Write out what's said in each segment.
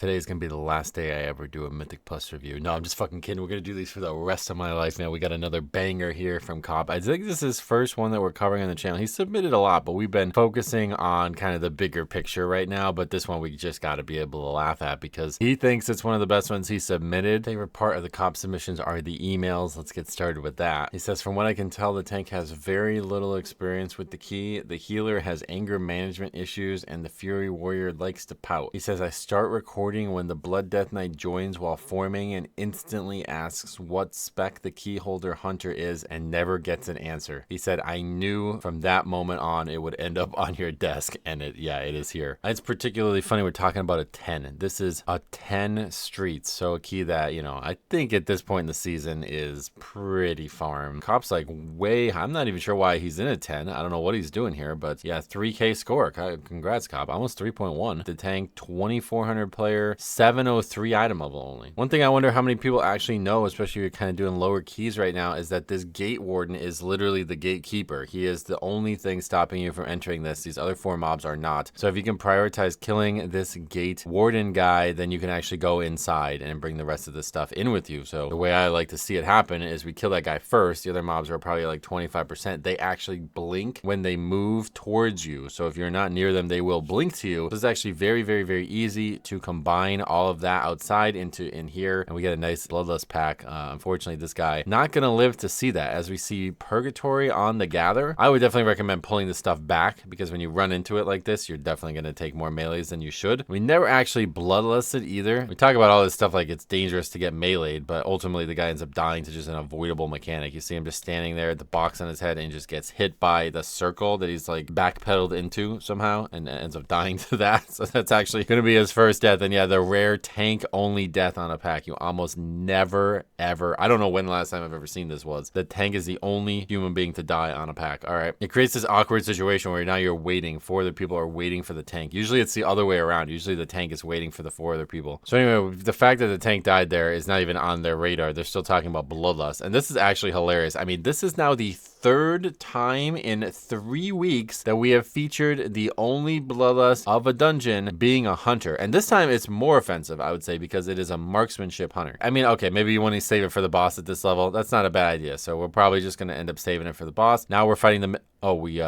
Today's gonna be the last day I ever do a Mythic Plus review. No, I'm just fucking kidding. We're gonna do these for the rest of my life, man. We got another banger here from Cop. I think this is his first one that we're covering on the channel. He submitted a lot, but we've been focusing on kind of the bigger picture right now. But this one we just gotta be able to laugh at because he thinks it's one of the best ones he submitted. Favorite part of the Cop submissions are the emails. Let's get started with that. He says, from what I can tell, the tank has very little experience with the key. The healer has anger management issues, and the Fury Warrior likes to pout. He says, I start recording when the Blood Death Knight joins while forming and instantly asks what spec the key holder hunter is and never gets an answer. He said, I knew from that moment on it would end up on your desk, and it is here. It's particularly funny we're talking about a 10. This is a 10 streets, so a key that, you know, I think at this point in the season is pretty farm. Cop's like way high. I'm not even sure why he's in a 10. I don't know what he's doing here, but yeah, 3K score. Congrats, Cop. Almost 3.1. The tank, 2,400 player, 703 item level only. One thing I wonder how many people actually know, especially if you're kind of doing lower keys right now, is that this gate warden is literally the gatekeeper. He is the only thing stopping you from entering this. These other 4 mobs are not. So if you can prioritize killing this gate warden guy, then you can actually go inside and bring the rest of the stuff in with you. So the way I like to see it happen is we kill that guy first. The other mobs are probably like 25%. They actually blink when they move towards you. So if you're not near them, they will blink to you. This is actually very, very, very easy to combine all of that outside into in here, and we get a nice bloodless pack. Unfortunately, this guy not gonna live to see that. As we see Purgatory on the gather, I would definitely recommend pulling this stuff back, because when you run into it like this, you're definitely gonna take more melees than you should. We never actually bloodless it either. We talk about all this stuff like it's dangerous to get meleeed, but ultimately the guy ends up dying to just an avoidable mechanic. You see him just standing there at the box on his head and just gets hit by the circle that he's like backpedaled into somehow and ends up dying to that. So that's actually gonna be his first death. And yeah, the rare tank only death on a pack. You almost never ever, I don't know when the last time I've ever seen this was, the tank is the only human being to die on a pack. All right, it creates this awkward situation where now you're waiting. 4 other people are waiting for the tank. Usually it's the other way around. Usually the tank is waiting for the 4 other people. So anyway, the fact that the tank died there is not even on their radar. They're still talking about bloodlust, and this is actually hilarious. I mean, this is now the 3rd time in 3 weeks that we have featured the only bloodlust of a dungeon being a hunter, and this time it's more offensive, I would say, because it is a marksmanship hunter. I mean, okay, maybe you want to save it for the boss at this level. That's not a bad idea. So we're probably just going to end up saving it for the boss. Now we're fighting the well, we're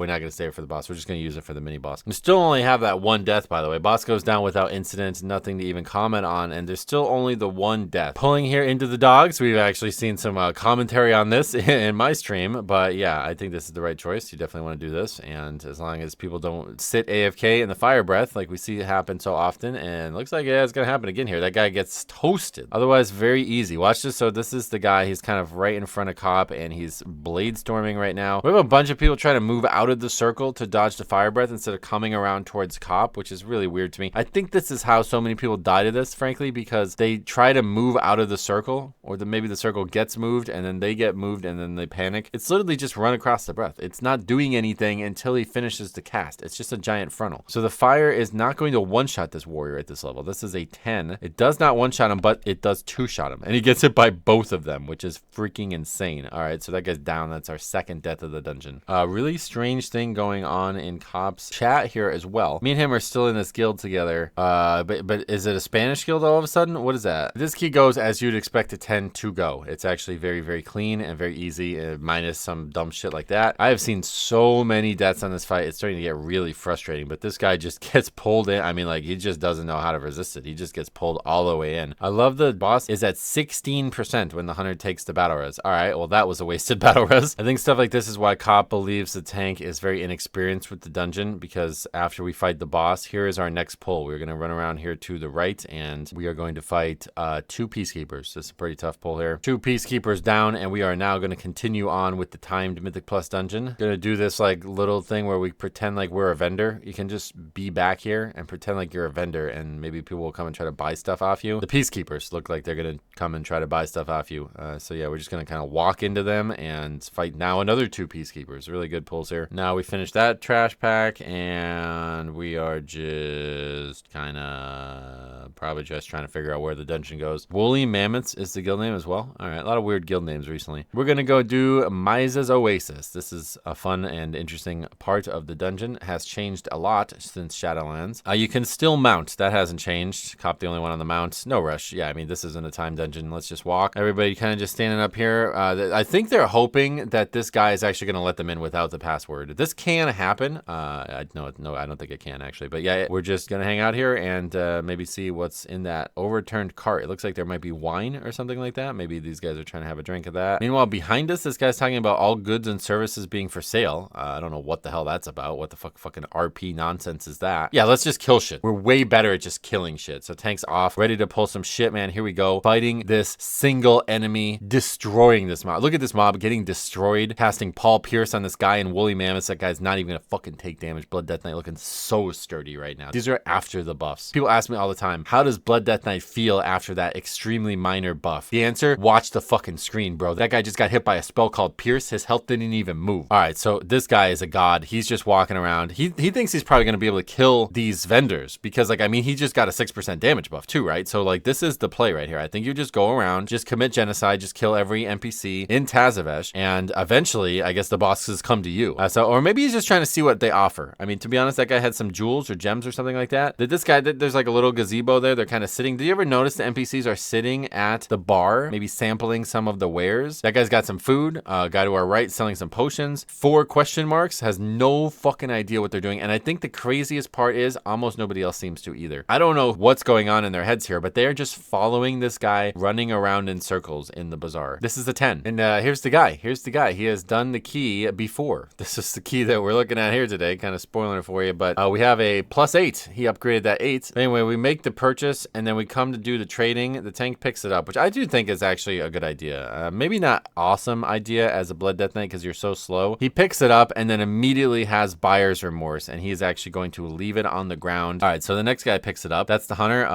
not going to save it for the boss. We're just going to use it for the mini boss. We still only have that 1 death, by the way. Boss goes down without incident, nothing to even comment on, and there's still only the 1 death. Pulling here into the dogs, we've actually seen some commentary on this in my stream, but yeah, I think this is the right choice. You definitely want to do this, and as long as people don't sit AFK in the fire breath like we see it happen so often, and looks like it's going to happen again here. That guy gets toasted. Otherwise, very easy. Watch this. So this is the guy. He's kind of right in front of Cop, and he's blade storming right now. We have a bunch of people trying to move out of the circle to dodge the fire breath instead of coming around towards Cop, which is really weird to me. I think this is how so many people die to this, frankly, because they try to move out of the circle, or maybe the circle gets moved and then they get moved and then they panic. It's literally just run across the breath. It's not doing anything until he finishes the cast. It's just a giant frontal. So the fire is not going to one-shot this warrior at this level. This is a 10. It does not one-shot him, but it does 2-shot him, and he gets hit by both of them, which is freaking insane. All right, so that guy's down. That's our 2nd death of the dungeon. Really strange thing going on in Cop's chat here as well. Me and him are still in this guild together. But is it a Spanish guild all of a sudden? What is that? This key goes as you'd expect a 10 to go. It's actually very, very clean and very easy, minus some dumb shit like that. I have seen so many deaths on this fight. It's starting to get really frustrating, but this guy just gets pulled in. I mean, like, he just doesn't know how to resist it. He just gets pulled all the way in. I love the boss is at 16% when the hunter takes the battle res. All right, well, that was a wasted battle res. I think stuff like this is why Cop believes the tank is very inexperienced with the dungeon, because after we fight the boss, here is our next pull. We're going to run around here to the right, and we are going to fight 2 peacekeepers. This is a pretty tough pull here. 2 peacekeepers down, and we are now going to continue on with the timed Mythic Plus dungeon. Going to do this like little thing where we pretend like we're a vendor. You can just be back here and pretend like you're a vendor, and maybe people will come and try to buy stuff off you. The peacekeepers look like they're going to come and try to buy stuff off you. So yeah, we're just going to kind of walk into them and fight now another another 2 peacekeepers. Really good pulls here. Now we finished that trash pack, and we are just kind of probably just trying to figure out where the dungeon goes. Woolly Mammoths is the guild name as well. All right, a lot of weird guild names recently. We're gonna go do Myza's Oasis. This is a fun and interesting part of the dungeon. It has changed a lot since Shadowlands. You can still mount. That hasn't changed. Cop the only one on the mount. No rush. Yeah, I mean, this isn't a time dungeon. Let's just walk. Everybody kind of just standing up here. I think they're hoping that this guy is actually going to let them in without the password. This can happen. No, I don't think it can actually. But yeah, we're just going to hang out here and maybe see what's in that overturned cart. It looks like there might be wine or something like that. Maybe these guys are trying to have a drink of that. Meanwhile, behind us, this guy's talking about all goods and services being for sale. I don't know what the hell that's about. What the fucking RP nonsense is that? Yeah, let's just kill shit. We're way better at just killing shit. So tanks off, ready to pull some shit, man. Here we go. Fighting this single enemy, destroying this mob. Look at this mob getting destroyed. Casting Paul Pierce on this guy in Woolly Mammoths. That guy's not even gonna fucking take damage. Blood Death Knight looking so sturdy right now. These are after the buffs. People ask me all the time, how does Blood Death Knight feel after that extremely minor buff? The answer, watch the fucking screen, bro. That guy just got hit by a spell called Pierce. His health didn't even move. All right, so this guy is a god. He's just walking around. He thinks he's probably gonna be able to kill these vendors because, like, I mean, he just got a 6% damage buff too, right? So, like, this is the play right here. I think you just go around, just commit genocide, just kill every NPC in Tazavesh, and eventually, I guess the bosses come to you. Or maybe he's just trying to see what they offer. I mean, to be honest, that guy had some jewels or gems or something like that. This guy, there's like a little gazebo there. They're kind of sitting. Did you ever notice the NPCs are sitting at the bar, maybe sampling some of the wares? That guy's got some food. Guy to our right selling some potions. 4 question marks, has no fucking idea what they're doing. And I think the craziest part is almost nobody else seems to either. I don't know what's going on in their heads here, but they're just following this guy running around in circles in the bazaar. This is a 10. And here's the guy. Here's the guy. He has done the key before. This is the key that we're looking at here today. Kind of spoiling it for you, but we have a +8. He upgraded that 8. Anyway, we make the purchase and then we come to do the trading. The tank picks it up, which I do think is actually a good idea. Maybe not awesome idea as a Blood Death Knight because you're so slow. He picks it up and then immediately has buyer's remorse, and he's actually going to leave it on the ground. All right, so the next guy picks it up. That's the hunter,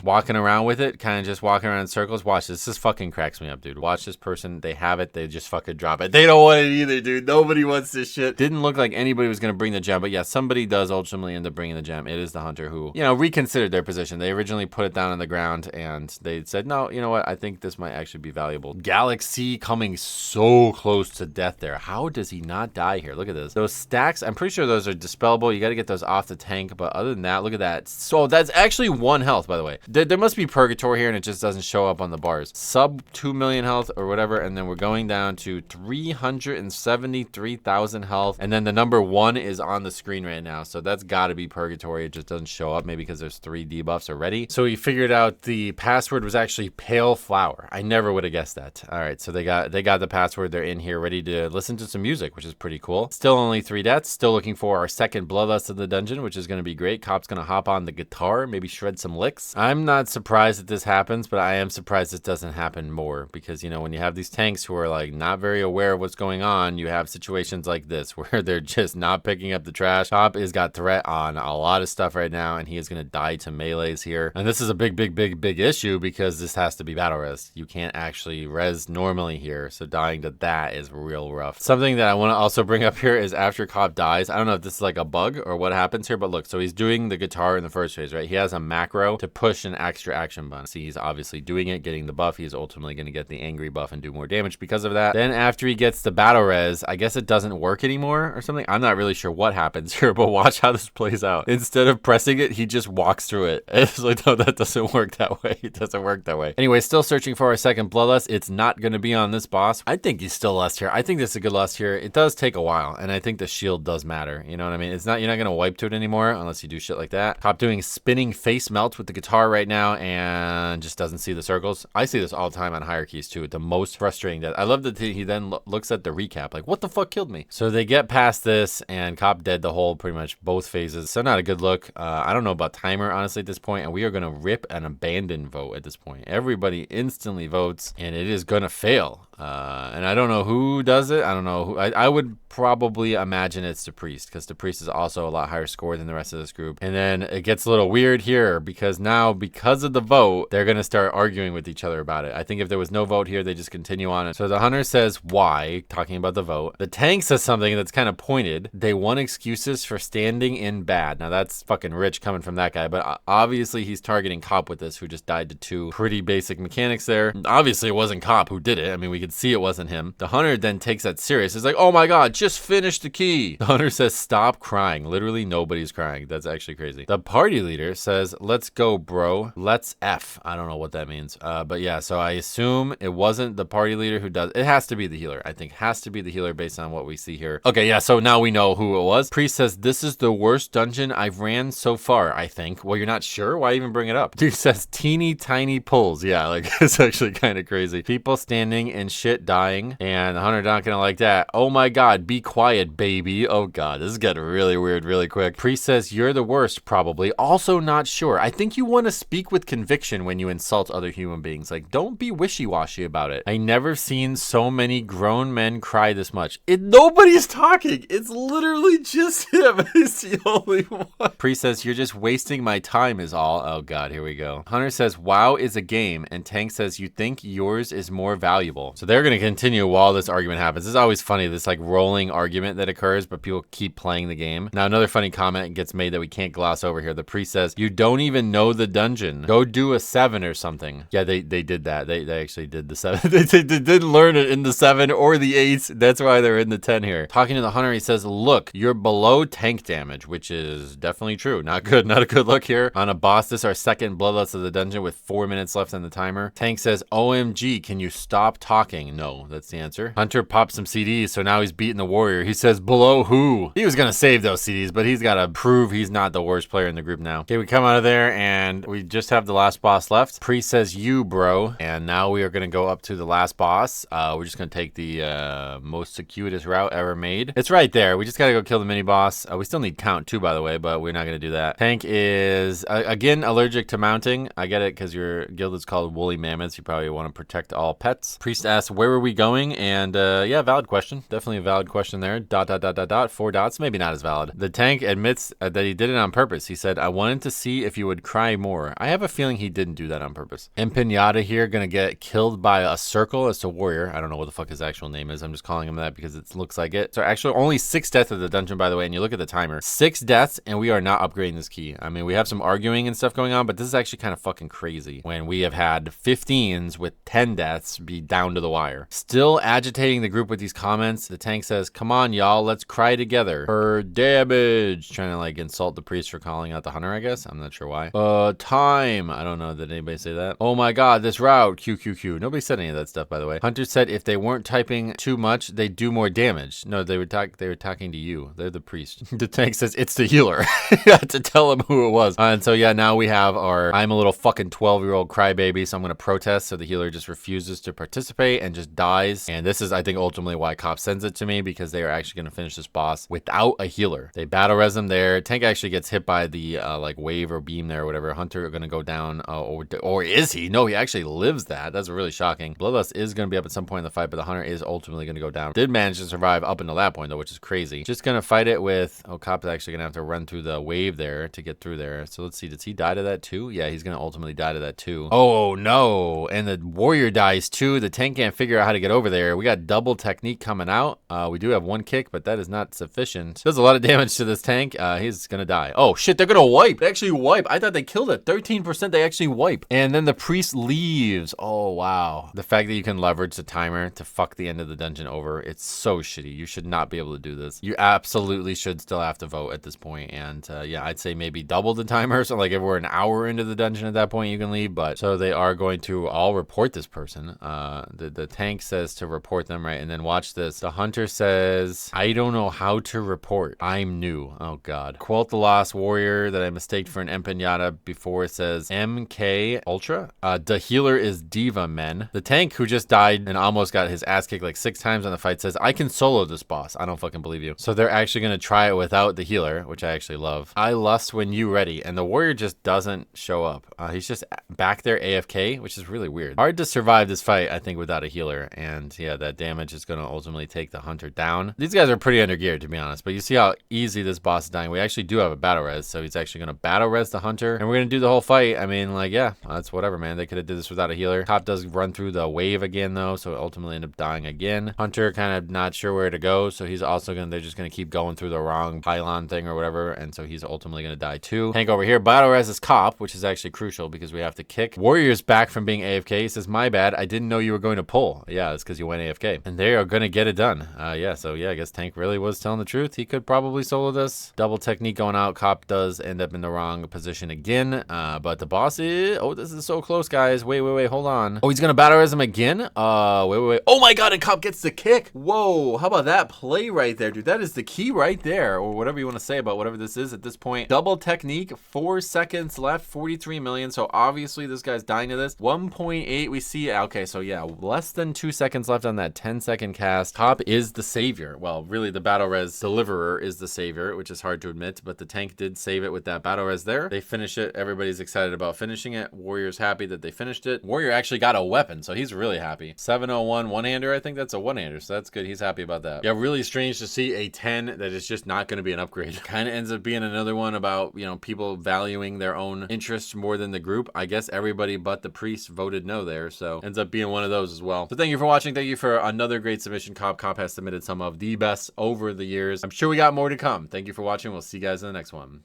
walking around with it, kind of just walking around in circles. Watch this. This fucking cracks me up, dude. Watch this person. They have it. They just fucking drop it. They don't want it either, dude. Nobody wants this shit. Didn't look like anybody was going to bring the gem, but yeah, somebody does ultimately end up bringing the gem. It is the hunter who, you know, reconsidered their position. They originally put it down on the ground and they said, no, you know what? I think this might actually be valuable. Galaxy coming so close to death there. How does he not die here? Look at this. Those stacks, I'm pretty sure those are dispellable. You got to get those off the tank, but other than that, look at that. So that's actually 1 health, by the way. There must be purgatory here and it just doesn't show up on the bars. Sub 2 million health or whatever, and then we're going down to 373,000 health, and then the number 1 is on the screen right now, so that's got to be purgatory. It just doesn't show up, maybe because there's 3 debuffs already. So we figured out the password was actually pale flower. I never would have guessed that. All right, so they got the password. They're in here ready to listen to some music, which is pretty cool. Still only 3 deaths. Still looking for our second bloodlust of the dungeon, which is going to be great. Cop's going to hop on the guitar, maybe shred some licks. I'm not surprised that this happens, but I am surprised this doesn't happen more because, you know, when you have these tanks who are like not very aware of what's going on, you have situations like this where they're just not picking up the trash. Cop has got threat on a lot of stuff right now, and he is going to die to melees here. And this is a big issue because this has to be battle res. You can't actually res normally here, so dying to that is real rough. Something that I want to also bring up here is after Cop dies, I don't know if this is like a bug or what happens here, but look, so he's doing the guitar in the first phase, right? He has a macro to push an extra action button. See, he's obviously doing it, getting the buff. He's ultimately going to get the angry buff and do more damage because of that. Then after he gets the battle res, I guess it doesn't work anymore or something. I'm not really sure what happens here, but watch how this plays out. Instead of pressing it, he just walks through it. It's like, no, that doesn't work that way. It doesn't work that way. Anyway, still searching for our second bloodlust. It's not going to be on this boss. I think he's still lust here. I think this is a good lust here. It does take a while, and I think the shield does matter. You know what I mean? It's not, you're not going to wipe to it anymore unless you do shit like that. Cop doing spinning face melt with the guitar right now and just doesn't see the circles. I see this all the time on higher keys too. The most frustrating that I love that he then looks at the recap like, what the fuck killed me? So they get past this and Cop dead the whole pretty much both phases. So not a good look. I don't know about timer honestly at this point, and we are going to rip an abandon vote at this point. Everybody instantly votes and it is going to fail. And I don't know who does it. I don't know who. I would probably imagine it's the priest because the priest is also a lot higher score than the rest of this group. And then it gets a little weird here because now because of the vote, they're going to start arguing with each other about it. I think if there was no vote here, they just continue on it. So the hunter says why. talking about the vote. The tank says something that's kind of pointed. They want excuses for standing in bad. Now that's fucking rich coming from that guy, but obviously he's targeting Cop with this, who just died to 2 pretty basic mechanics there. Obviously it wasn't Cop who did it. I mean, we could see it wasn't him. The hunter then takes that serious. It's like, oh my god, just finish the key. The hunter says, stop crying. Literally nobody's crying. That's actually crazy. The party leader says, let's go, bro. Let's F. I don't know what that means. But yeah, so I assume it wasn't the party leader who does. It has to be the healer. I think has to be the healer based on what we see here. Okay, yeah, so now we know who it was. Priest says, this is the worst dungeon I've ran so far, I think. Well, you're not sure? Why even bring it up? Dude says, teeny tiny pulls. Yeah, like, it's actually kind of crazy. People standing and shit dying, and the hunter not gonna like that. Oh my god, be quiet, baby. Oh god, this is getting really weird really quick. Priest says, you're the worst, probably. Also not sure. I think you want to speak with conviction when you insult other human beings. Like, don't be wishy-washy about it. I never seen so many grown men cry this much. Nobody's talking. It's literally just him. He's the only one. Priest says, you're just wasting my time is all. Oh god, here we go. Hunter says, WoW is a game, and Tank says, you think yours is more valuable. So they're going to continue while this argument happens. This is always funny, this like rolling argument that occurs, but people keep playing the game. Now another funny comment gets made that we can't gloss over here. The priest says, you don't even know the dungeon. Go do a 7 or something. Yeah, they did that. They actually did the 7. they didn't learn it in the 7 or the 8. That's why they're in the 10 here. Talking to the hunter, he says, look, you're below tank damage, which is definitely true. Not good. Not a good look here. On a boss, this is our second bloodlust of the dungeon with 4 minutes left on the timer. Tank says, OMG, can you stop talking? No, that's the answer. Hunter pops some CDs, so now he's beating the warrior. He says, below who? He was gonna save those CDs, but he's gotta prove he's not the worst player in the group now. Okay, we come out of there, and we just have the last boss left. Priest says, you, bro. And now we are gonna go up to the last boss. We're just gonna take the most circuitous route ever made. It's right there. We just gotta go kill the mini boss. We still need count too, by the way, but we're not gonna do that. Tank is, again, allergic to mounting. I get it, because your guild is called Woolly Mammoths. You probably want to protect all pets. Priest asks, where were we going? And yeah, valid question. Definitely a valid question there. ... 4 dots. Maybe not as valid. The tank admits that he did it on purpose. He said, I wanted to see if you would cry more. I have a feeling he didn't do that on purpose. Empanada here gonna get killed by a circle as a warrior. I don't know what the fuck his actual name is. I'm just calling him that because it looks like it. So actually only 6 deaths of the dungeon, by the way, and you look at the timer. 6 deaths, and we are not upgrading this key. I mean, we have some arguing and stuff going on, but this is actually kind of fucking crazy when we have had 15s with 10 deaths be down to the wire. Still agitating the group with these comments, the tank says, come on, y'all, let's cry together. For damage. Trying to like insult the priest for calling out the hunter, I guess. I'm not sure why. Time. I don't know. Did anybody say that? Oh my god, this route. QQQ. Nobody said any of that stuff, by the way. Hunter said if they weren't typing too much, they'd do more damage. No, they were talking to you. They're the priest. The tank says it's the healer. You had to tell him who it was. And so yeah, now we have our I'm a little fucking 12-year-old crybaby, so I'm gonna protest. So the healer just refuses to participate and just dies. And this is, I think, ultimately why Cop sends it to me, because they are actually gonna finish this boss without a healer. They battle res him there. Tank actually gets hit by the like wave or beam there or whatever. Hunter are gonna go down, or is he? No, he actually lives that. That's really shocking. Bloodlust is gonna be up at some point in the fight, but the hunter is ultimately gonna go down. Did manage to survive up until that point though, which is crazy. Just gonna fight it with, Cop's actually gonna have to run through the wave there to get through there. So let's see, does he die to that too? Yeah, he's gonna ultimately die to that too. Oh no, and the warrior dies too. The tank can't figure out how to get over there. We got double technique coming out. We do have 1 kick, but that is not sufficient. Does a lot of damage to this tank. He's gonna die. Oh shit, they're gonna wipe. They actually wipe. I thought they killed it. 13% they actually wipe. And then the priest leaves. Oh wow. The fact that you can leverage the timer to fuck the end of the dungeon over, it's so shitty. You should not be able to do this. You absolutely should still have to vote at this point. And yeah, I'd say maybe double the timer. So like if we're an hour into the dungeon at that point, you can leave. But so they are going to all report this person. The tank says to report them, right? And then watch this. The hunter says, I don't know how to report. I'm new. Oh god. Quote the lost warrior that I mistaked for an empanada before. It says MK Ultra. The healer is Diva Men. The tank who just died and almost got his ass kicked like 6 times on the fight says, I can solo this boss. I don't fucking believe you. So they're actually going to try it without the healer, which I actually love. I lust when you ready. And the warrior just doesn't show up. He's just back there AFK, which is really weird. Hard to survive this fight, I think, without a healer. And yeah, that damage is going to ultimately take the hunter down. These guys are pretty under geared, to be honest. But you see how easy this boss is dying. We actually do have a battle res. So he's actually going to battle res the hunter. And we're going to do the whole fight. I mean, like, yeah, that's whatever, man. They could have did this without a healer. Top does run through the wave again, though. So ultimately end up dying again. again. Hunter kind of not sure where to go, so he's also they're just gonna keep going through the wrong pylon thing or whatever, and so he's ultimately gonna die too. Tank over here, battle res is Cop, which is actually crucial because we have to kick. Warrior's back from being AFK. He says, my bad, I didn't know you were going to pull. Yeah, it's because you went AFK. And they are gonna get it done. Yeah, so yeah, I guess Tank really was telling the truth. He could probably solo this. Double technique going out. Cop does end up in the wrong position again. But the boss is, oh, this is so close, guys. Wait, hold on. Oh, he's gonna battle res him again? Wait. Oh my god, and Cop gets the kick. Whoa, how about that play right there, dude? That is the key right there, or whatever you want to say about whatever this is at this point. Double technique, 4 seconds left, 43 million. So obviously this guy's dying to this. 1.8 we see. Okay, so yeah, less than 2 seconds left on that 10-second cast. Cop is the savior. Well, really the battle res deliverer is the savior, which is hard to admit, but the tank did save it with that battle res there. They finish it. Everybody's excited about finishing it. Warrior's happy that they finished it. Warrior actually got a weapon, so he's really happy. 701 one-hander, I think that's a one-hander, so that's good. He's happy about that. Yeah, really strange to see a 10 that is just not going to be an upgrade. Kind of ends up being another one about, you know, people valuing their own interests more than the group. I guess everybody but the priest voted no there, so ends up being one of those as well. So thank you for watching. Thank you for another great submission. Cop has submitted some of the best over the years. I'm sure we got more to come. Thank you for watching. We'll see you guys in the next one.